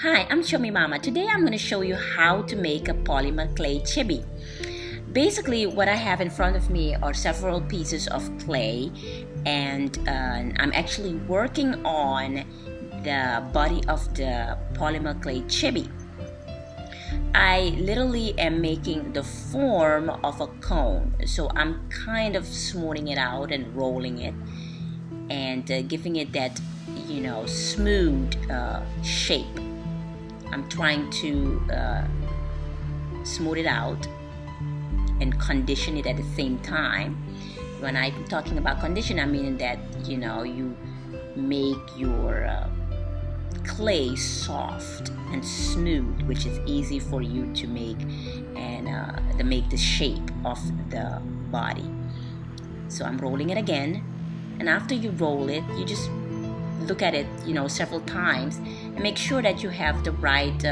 Hi, I'm Chummy Mama. Today I'm going to show you how to make a polymer clay chibi. Basically, what I have in front of me are several pieces of clay, and I'm actually working on the body of the polymer clay chibi. I literally am making the form of a cone, so I'm kind of smoothing it out and rolling it and giving it that, smooth shape. I'm trying to smooth it out and condition it at the same time. When I'm talking about condition, I mean that you make your clay soft and smooth, which is easy for you to make and to make the shape of the body. So I'm rolling it again, and after you roll it, you just look at it several times and make sure that you have the right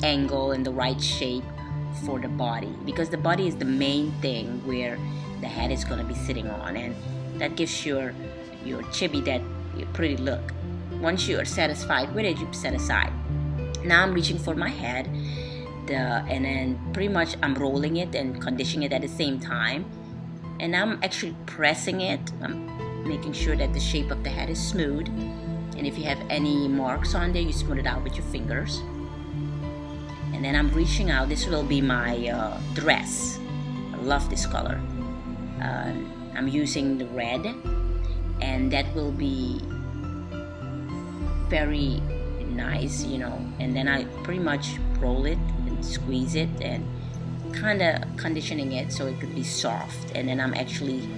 angle and the right shape for the body, because the body is the main thing where the head is going to be sitting on, and that gives your chibi that pretty look. Once you are satisfied with it, you set aside. Now I'm reaching for my head, and then pretty much I'm rolling it and conditioning it at the same time, and I'm actually pressing it. I'm making sure that the shape of the head is smooth, and if you have any marks on there, you smooth it out with your fingers. And then I'm reaching out. This will be my dress. I love this color. I'm using the red, and that will be very nice, and then I pretty much roll it and squeeze it and kind of conditioning it so it could be soft. And then I'm actually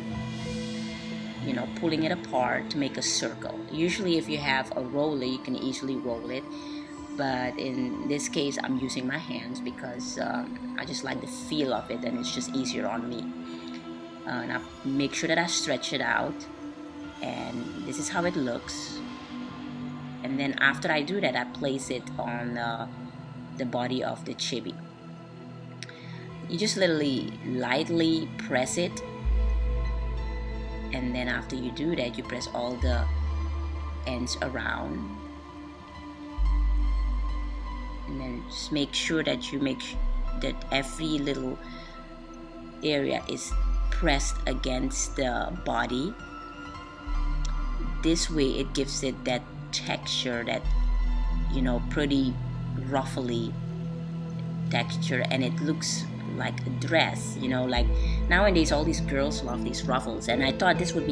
pulling it apart to make a circle. Usually if you have a roller, you can easily roll it, but in this case I'm using my hands because I just like the feel of it, and it's just easier on me. And I make sure that I stretch it out, and this is how it looks. And then after I do that, I place it on the body of the chibi. You just literally lightly press it, and then after you do that, you press all the ends around, and then just make sure that that every little area is pressed against the body. This way it gives it that texture, that pretty ruffly texture, and it looks like a dress. Like nowadays all these girls love these ruffles, and I thought this would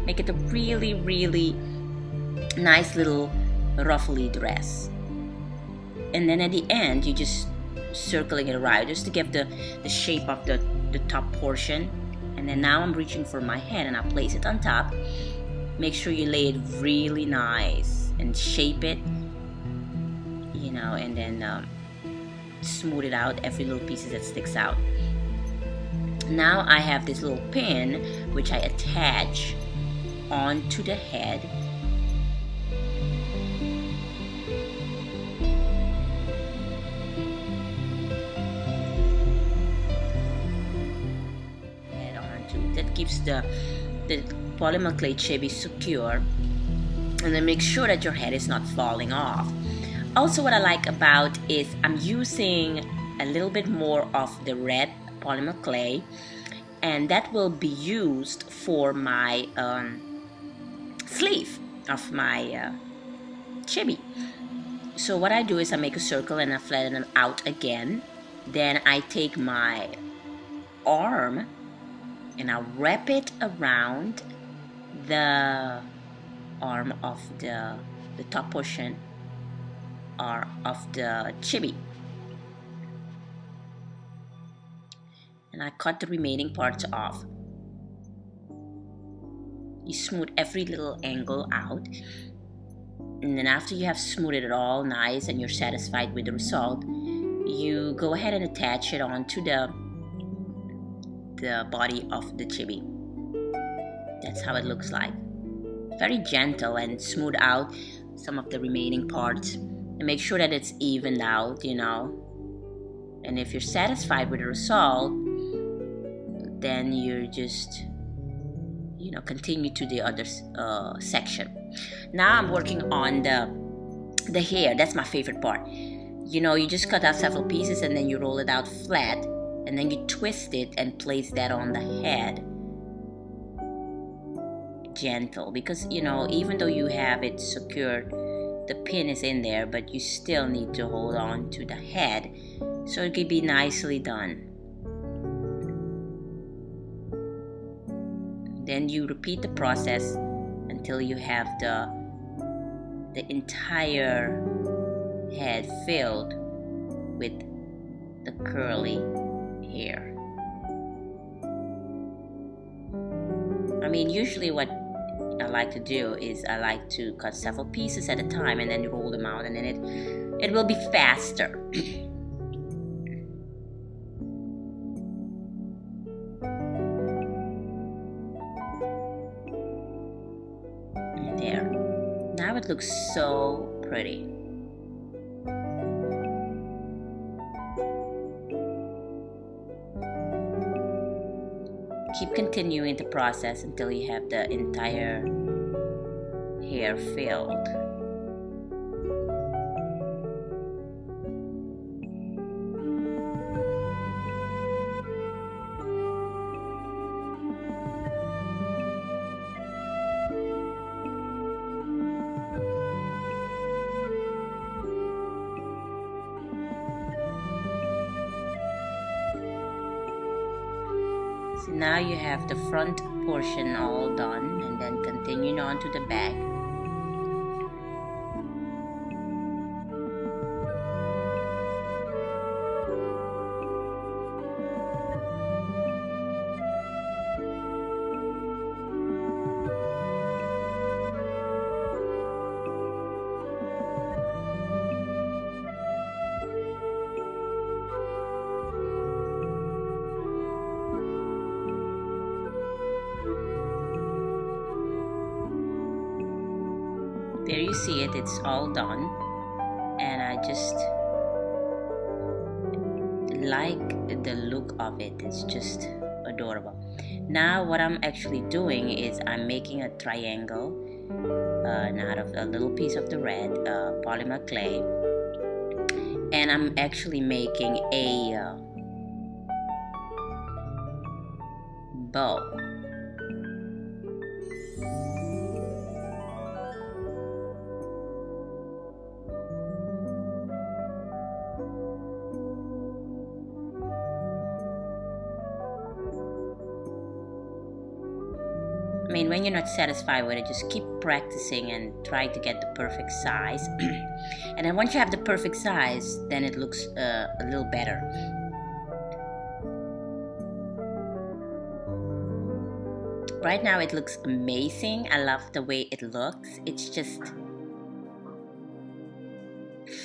make it a really, really nice little ruffly dress. And then at the end, you just circling it around just to give the shape of the top portion. And then now I'm reaching for my head, and I place it on top. Make sure you lay it really nice and shape it, and then smooth it out, every little piece that sticks out. Now I have this little pin which I attach onto the head. That keeps the polymer clay chibi secure, and then make sure that your head is not falling off. Also, what I like about is I'm using a little bit more of the red polymer clay, and that will be used for my sleeve of my chibi. So what I do is I make a circle and I flatten them out again. Then I take my arm and I wrap it around the arm of the top portion of the chibi, and I cut the remaining parts off. You smooth every little angle out, and then after you have smoothed it all nice and you're satisfied with the result, you go ahead and attach it onto the body of the chibi. That's how it looks like. Very gentle, and smooth out some of the remaining parts and make sure that it's evened out, and if you're satisfied with the result, then you just continue to the other section. Now I'm working on the the hair, that's my favorite part. You know, you just cut out several pieces and then you roll it out flat, and then you twist it and place that on the head. Gentle, because you know, even though you have it secured, the pin is in there, but you still need to hold on to the head so it can be nicely done. Then you repeat the process until you have the entire head filled with the curly hair. I mean, usually what I like to do is I like to cut several pieces at a time and then roll them out, and then it will be faster. There. Now it looks so pretty. Keep continuing the process until you have the entire hair filled. Now you have the front portion all done, and then continuing on to the back. There you see it, it's all done, and I just like the look of it. It's just adorable. Now what I'm actually doing is I'm making a triangle out of a little piece of the red polymer clay, and I'm actually making a bow. I mean, when you're not satisfied with it, just keep practicing and try to get the perfect size. And then once you have the perfect size, then it looks a little better. Right now it looks amazing. I love the way it looks. It's just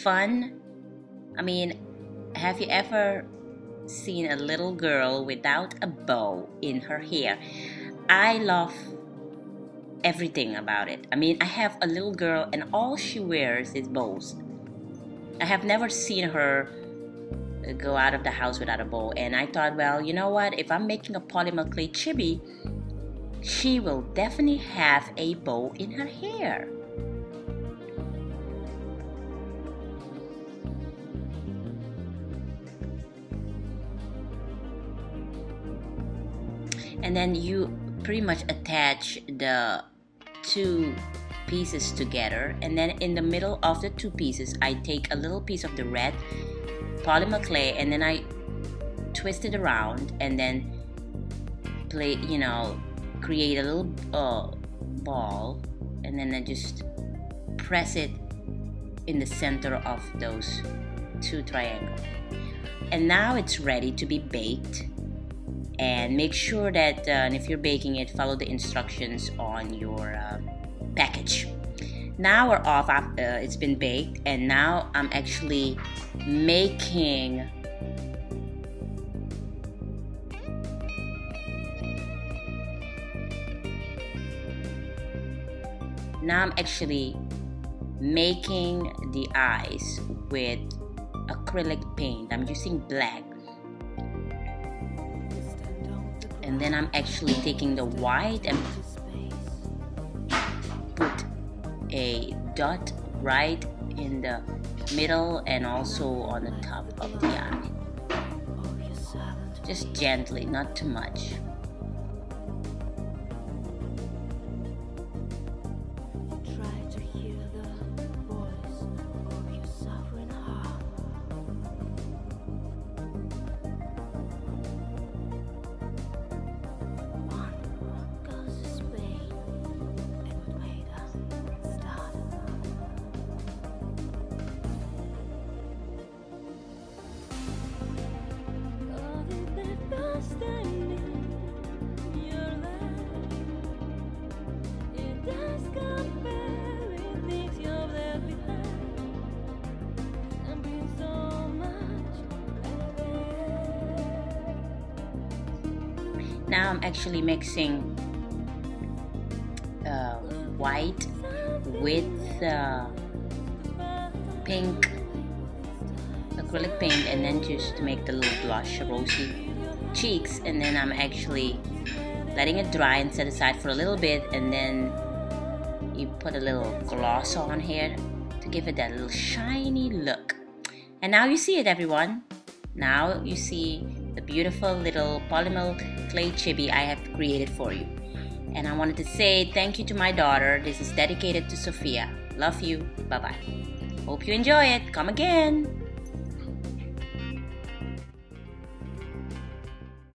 fun. I mean, have you ever seen a little girl without a bow in her hair? I love everything about it. I mean, I have a little girl and all she wears is bows. I have never seen her go out of the house without a bow, and I thought, well, you know what, if I'm making a polymer clay chibi, she will definitely have a bow in her hair. And then you pretty much attach the two pieces together, and then in the middle of the two pieces I take a little piece of the red polymer clay, and then I twist it around, and then create a little ball, and then I just press it in the center of those two triangles. And now it's ready to be baked. And make sure that if you're baking it, follow the instructions on your package. Now we're off. It's been baked, and now I'm actually making the eyes with acrylic paint. I'm using black. And then I'm actually taking the white and put a dot right in the middle and also on the top of the eye. Just gently, not too much. Now I'm actually mixing white with pink acrylic paint, and then just to make the little blush, rosy cheeks, and then I'm actually letting it dry and set aside for a little bit, and then you put a little gloss on here to give it that little shiny look. And now you see it, everyone. Now you see the beautiful little polymer clay chibi I have created for you. And I wanted to say thank you to my daughter. This is dedicated to Sophia. Love you. Bye-bye. Hope you enjoy it. Come again.